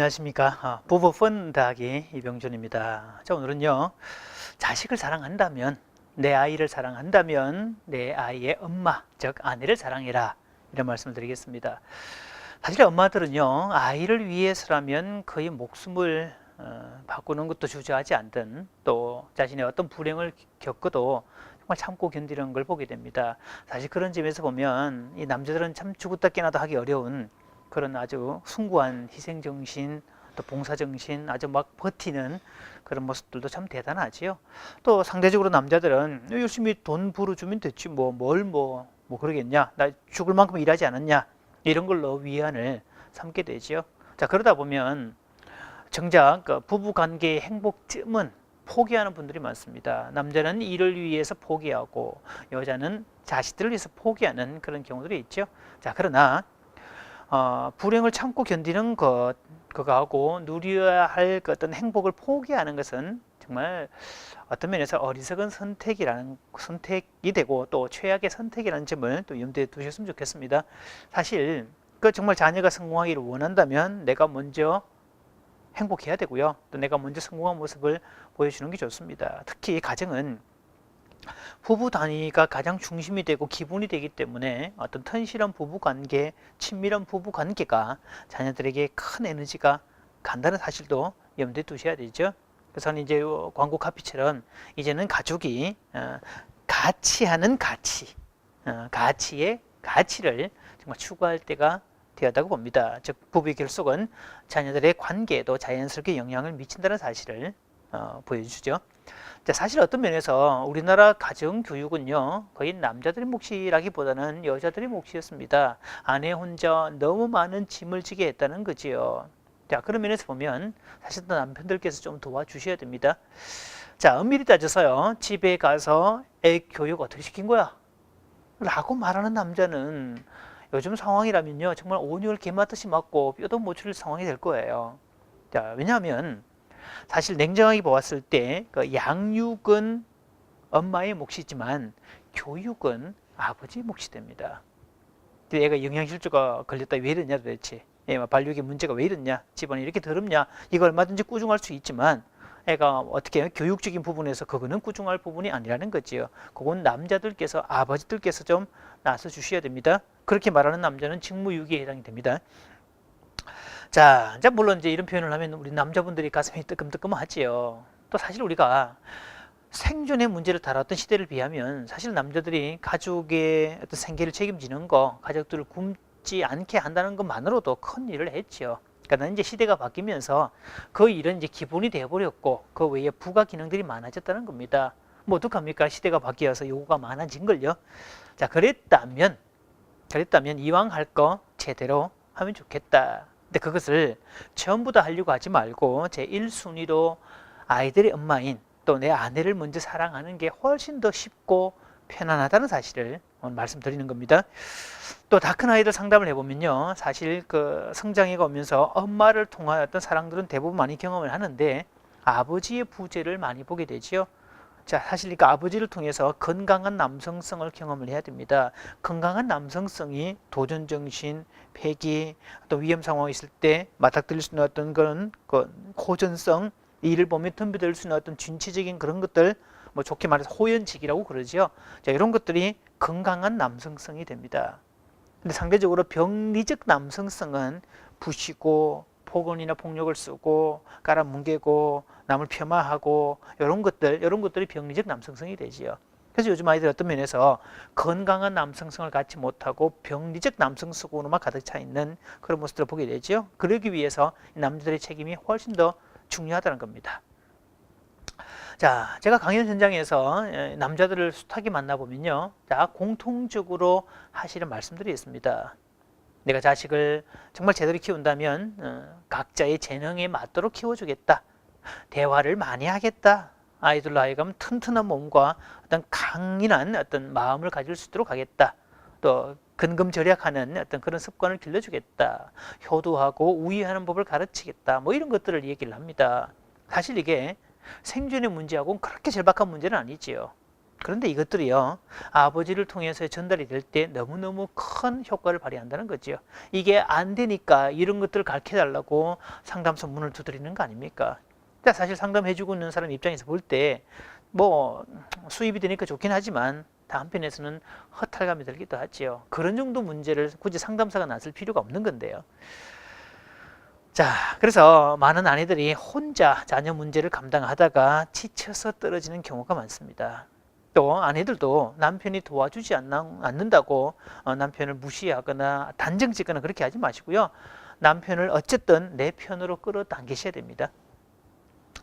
안녕하십니까. 부부 펀 더하기 이병준입니다. 자, 오늘은요, 자식을 사랑한다면, 내 아이를 사랑한다면, 내 아이의 엄마, 즉 아내를 사랑해라. 이런 말씀을 드리겠습니다. 사실 엄마들은요, 아이를 위해서라면 거의 목숨을 바꾸는 것도 주저하지 않든, 또 자신의 어떤 불행을 겪어도 정말 참고 견디는 걸 보게 됩니다. 사실 그런 점에서 보면 이 남자들은 참 죽었다 깨나다 하기 어려운 그런 아주 숭고한 희생정신, 또 봉사정신, 아주 막 버티는 그런 모습들도 참 대단하지요. 또 상대적으로 남자들은 열심히 돈 벌어주면 됐지 뭐 그러겠냐, 나 죽을 만큼 일하지 않았냐, 이런 걸로 위안을 삼게 되죠. 자, 그러다 보면 정작 그 부부관계의 행복쯤은 포기하는 분들이 많습니다. 남자는 일을 위해서 포기하고 여자는 자식들을 위해서 포기하는 그런 경우들이 있죠. 자, 그러나 불행을 참고 견디는 그거하고 누려야 할 그 어떤 행복을 포기하는 것은 정말 어떤 면에서 어리석은 선택이 되고 또 최악의 선택이라는 점을 또 염두에 두셨으면 좋겠습니다. 사실 그 정말 자녀가 성공하기를 원한다면 내가 먼저 행복해야 되고요. 또 내가 먼저 성공한 모습을 보여주는 게 좋습니다. 특히 가정은 부부 단위가 가장 중심이 되고 기본이 되기 때문에 어떤 튼실한 부부관계, 친밀한 부부관계가 자녀들에게 큰 에너지가 간다는 사실도 염두에 두셔야 되죠. 그래서 이제 광고 카피처럼 이제는 가족이 같이 하는 가치, 가치의 가치를 정말 추구할 때가 되었다고 봅니다. 즉 부부의 결속은 자녀들의 관계에도 자연스럽게 영향을 미친다는 사실을 보여주죠. 자, 사실 어떤 면에서 우리나라 가정교육은요, 거의 남자들의 몫이라기보다는 여자들의 몫이었습니다. 아내 혼자 너무 많은 짐을 지게 했다는 거지요. 자, 그런 면에서 보면 사실 또 남편들께서 좀 도와주셔야 됩니다. 자, 엄밀히 따져서요, 집에 가서 애 교육 어떻게 시킨 거야? 라고 말하는 남자는 요즘 상황이라면요, 정말 온유를 개맞듯이 맞고 뼈도 못 추릴 상황이 될 거예요. 자, 왜냐하면 사실 냉정하게 보았을 때 그 양육은 엄마의 몫이지만 교육은 아버지의 몫이 됩니다. 애가 영양실조가 걸렸다 왜 이러냐 도대체, 발육의 문제가 왜 이러냐, 집안이 이렇게 더럽냐, 이거 얼마든지 꾸중할 수 있지만 애가 어떻게 교육적인 부분에서 그거는 꾸중할 부분이 아니라는 거지요. 그건 남자들께서, 아버지들께서 좀 나서 주셔야 됩니다. 그렇게 말하는 남자는 직무유기에 해당이 됩니다. 자, 물론 이제 이런 표현을 하면 우리 남자분들이 가슴이 뜨끔뜨끔하지요. 또 사실 우리가 생존의 문제를 다뤘던 시대를 비하면 사실 남자들이 가족의 어떤 생계를 책임지는 거, 가족들을 굶지 않게 한다는 것만으로도 큰 일을 했죠. 그러니까 이제 시대가 바뀌면서 그 일은 이제 기본이 되어버렸고 그 외에 부가 기능들이 많아졌다는 겁니다. 뭐 어떡합니까? 시대가 바뀌어서 요구가 많아진 걸요. 자, 그랬다면 이왕 할 거 제대로 하면 좋겠다. 근데 그것을 전부 다 하려고 하지 말고 제 1순위로 아이들의 엄마인 또 내 아내를 먼저 사랑하는 게 훨씬 더 쉽고 편안하다는 사실을 오늘 말씀드리는 겁니다. 또 다 큰 아이들 상담을 해보면요, 사실 그 성장기가 오면서 엄마를 통하였던 사랑들은 대부분 많이 경험을 하는데 아버지의 부재를 많이 보게 되지요. 자, 사실 그러니까 아버지를 통해서 건강한 남성성을 경험을 해야 됩니다. 건강한 남성성이 도전정신, 패기, 또 위험 상황이 있을 때 맞닥뜨릴 수 있는 어떤 그런 호전성, 일을 보면 덤벼들 수 있는 어떤 준치적인 그런 것들, 뭐 좋게 말해서 호연직이라고 그러죠. 자, 이런 것들이 건강한 남성성이 됩니다. 근데 상대적으로 병리적 남성성은 부시고 폭언이나 폭력을 쓰고 깔아뭉개고 남을 폄하하고 이런 것들이 병리적 남성성이 되지요. 그래서 요즘 아이들 어떤 면에서 건강한 남성성을 갖지 못하고 병리적 남성성으로만 가득 차 있는 그런 모습들을 보게 되죠. 그러기 위해서 남자들의 책임이 훨씬 더 중요하다는 겁니다. 자, 제가 강연 현장에서 남자들을 숱하게 만나보면요, 자, 공통적으로 하시는 말씀들이 있습니다. 내가 자식을 정말 제대로 키운다면 각자의 재능에 맞도록 키워주겠다. 대화를 많이 하겠다. 아이들로 하여금 튼튼한 몸과 어떤 강인한 어떤 마음을 가질 수 있도록 하겠다. 또 근검절약하는 어떤 그런 습관을 길러주겠다. 효도하고 우애하는 법을 가르치겠다. 뭐 이런 것들을 얘기를 합니다. 사실 이게 생존의 문제하고는 그렇게 절박한 문제는 아니지요. 그런데 이것들이요, 아버지를 통해서 전달이 될 때 너무너무 큰 효과를 발휘한다는 거죠. 이게 안 되니까 이런 것들을 가르쳐 달라고 상담소 문을 두드리는 거 아닙니까? 사실 상담해주고 있는 사람 입장에서 볼 때 뭐 수입이 되니까 좋긴 하지만 한편에서는 허탈감이 들기도 하지요. 그런 정도 문제를 굳이 상담사가 나설 필요가 없는 건데요. 자, 그래서 많은 아내들이 혼자 자녀 문제를 감당하다가 지쳐서 떨어지는 경우가 많습니다. 또 아내들도 남편이 도와주지 않는다고 남편을 무시하거나 단정 짓거나 그렇게 하지 마시고요. 남편을 어쨌든 내 편으로 끌어당기셔야 됩니다.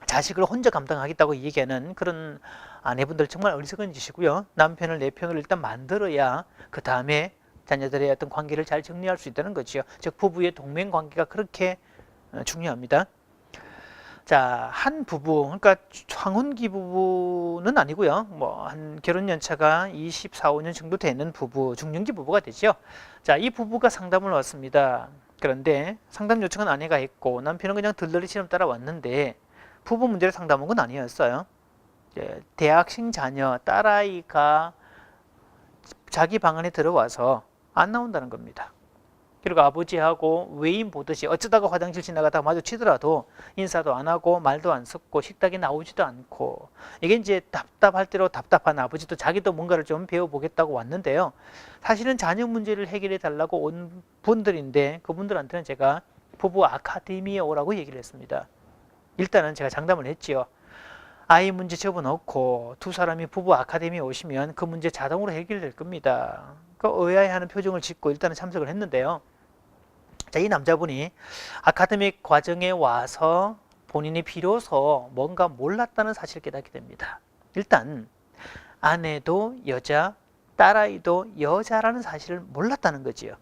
자식을 혼자 감당하겠다고 얘기하는 그런 아내분들 정말 어리석은 짓이고요. 남편을 내 편으로 일단 만들어야 그 다음에 자녀들의 어떤 관계를 잘 정리할 수 있다는 거죠. 즉 부부의 동맹 관계가 그렇게 중요합니다. 자, 한 부부, 그러니까 황혼기 부부는 아니고요. 뭐 한 결혼 연차가 24, 5년 정도 되는 부부, 중년기 부부가 되죠. 자, 이 부부가 상담을 왔습니다. 그런데 상담 요청은 아내가 했고 남편은 그냥 들러리처럼 따라왔는데 부부 문제를 상담한 건 아니었어요. 대학생 자녀, 딸아이가 자기 방 안에 들어와서 안 나온다는 겁니다. 그리고 아버지하고 외인 보듯이 어쩌다가 화장실 지나가다가 마주치더라도 인사도 안 하고 말도 안 섞고 식탁에 나오지도 않고, 이게 이제 답답할 대로 답답한 아버지도 자기도 뭔가를 좀 배워보겠다고 왔는데요. 사실은 자녀 문제를 해결해 달라고 온 분들인데 그분들한테는 제가 부부 아카데미에 오라고 얘기를 했습니다. 일단은 제가 장담을 했지요. 아이 문제 접어넣고 두 사람이 부부 아카데미에 오시면 그 문제 자동으로 해결될 겁니다. 그 의아해하는 표정을 짓고 일단은 참석을 했는데요. 자, 이 남자분이 아카데믹 과정에 와서 본인이 비로소 뭔가 몰랐다는 사실을 깨닫게 됩니다. 일단 아내도 여자, 딸아이도 여자라는 사실을 몰랐다는 거지요.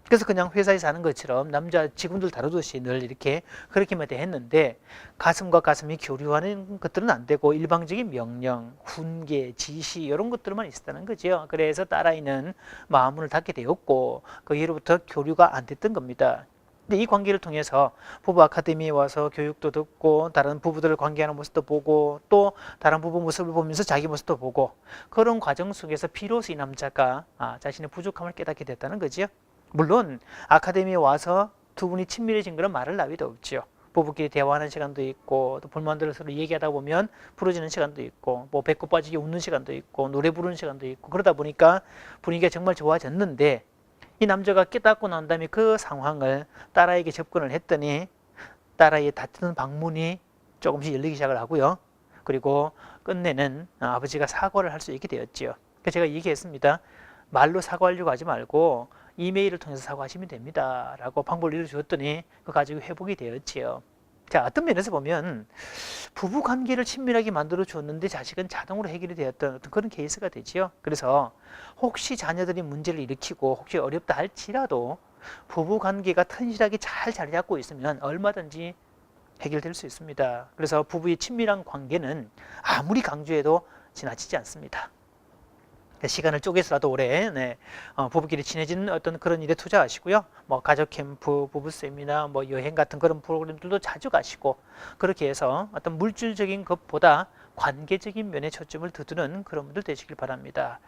그래서 그냥 회사에 사는 것처럼 남자 직원들 다루듯이 늘 이렇게 그렇게만 대했는데 가슴과 가슴이 교류하는 것들은 안 되고 일방적인 명령, 훈계, 지시 이런 것들만 있었다는 거죠. 그래서 딸아이는 마음을 닫게 되었고 그 이후로부터 교류가 안 됐던 겁니다. 근데 이 관계를 통해서 부부 아카데미에 와서 교육도 듣고 다른 부부들을 관계하는 모습도 보고 또 다른 부부 모습을 보면서 자기 모습도 보고 그런 과정 속에서 비로소 이 남자가 자신의 부족함을 깨닫게 됐다는 거죠. 물론 아카데미에 와서 두 분이 친밀해진 그런 말을 나위도 없죠. 부부끼리 대화하는 시간도 있고 또 불만들을 서로 얘기하다 보면 풀어지는 시간도 있고 뭐 배꼽 빠지게 웃는 시간도 있고 노래 부르는 시간도 있고 그러다 보니까 분위기가 정말 좋아졌는데 이 남자가 깨닫고 난 다음에 그 상황을 딸아이에게 접근을 했더니 딸아이의 다투는 방문이 조금씩 열리기 시작을 하고요. 그리고 끝내는 아버지가 사과를 할 수 있게 되었죠. 그래서 제가 얘기했습니다. 말로 사과하려고 하지 말고 이메일을 통해서 사과하시면 됩니다 라고 방법을 이루어주었더니 그 가지고 회복이 되었지요. 자, 어떤 면에서 보면 부부관계를 친밀하게 만들어 줬는데 자식은 자동으로 해결이 되었던 어떤 그런 케이스가 되지요. 그래서 혹시 자녀들이 문제를 일으키고 혹시 어렵다 할지라도 부부관계가 튼실하게 잘 자리 잡고 있으면 얼마든지 해결될 수 있습니다. 그래서 부부의 친밀한 관계는 아무리 강조해도 지나치지 않습니다. 시간을 쪼개서라도 오래 부부끼리 친해지는 어떤 그런 일에 투자하시고요. 뭐 가족 캠프, 부부 세미나, 뭐 여행 같은 그런 프로그램들도 자주 가시고 그렇게 해서 어떤 물질적인 것보다 관계적인 면에 초점을 두드는 그런 분들 되시길 바랍니다.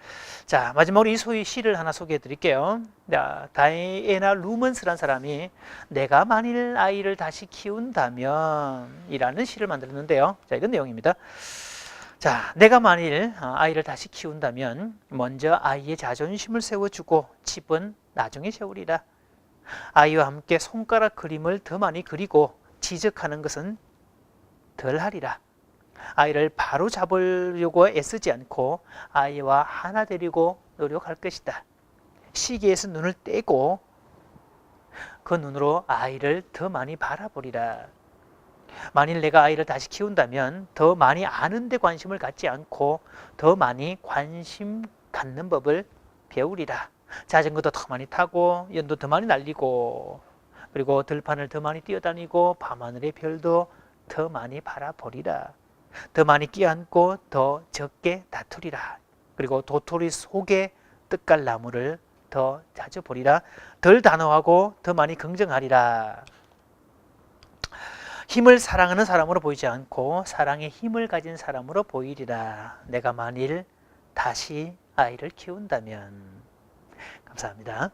자, 마지막으로 이 소위 시를 하나 소개해 드릴게요. 다이애나 루먼스라는 사람이 내가 만일 아이를 다시 키운다면 이라는 시를 만들었는데요. 자, 이런 내용입니다. 자, 내가 만일 아이를 다시 키운다면 먼저 아이의 자존심을 세워주고 집은 나중에 세우리라. 아이와 함께 손가락 그림을 더 많이 그리고 지적하는 것은 덜 하리라. 아이를 바로 잡으려고 애쓰지 않고 아이와 하나 되려고 노력할 것이다. 시계에서 눈을 떼고 그 눈으로 아이를 더 많이 바라보리라. 만일 내가 아이를 다시 키운다면 더 많이 아는 데 관심을 갖지 않고 더 많이 관심 갖는 법을 배우리라. 자전거도 더 많이 타고 연도 더 많이 날리고 그리고 들판을 더 많이 뛰어다니고 밤하늘의 별도 더 많이 바라보리라. 더 많이 끼안고 더 적게 다투리라. 그리고 도토리 속에 뜻갈나무를 더 자주 보리라. 덜 단호하고 더 많이 긍정하리라. 힘을 사랑하는 사람으로 보이지 않고 사랑의 힘을 가진 사람으로 보이리라. 내가 만일 다시 아이를 키운다면. 감사합니다.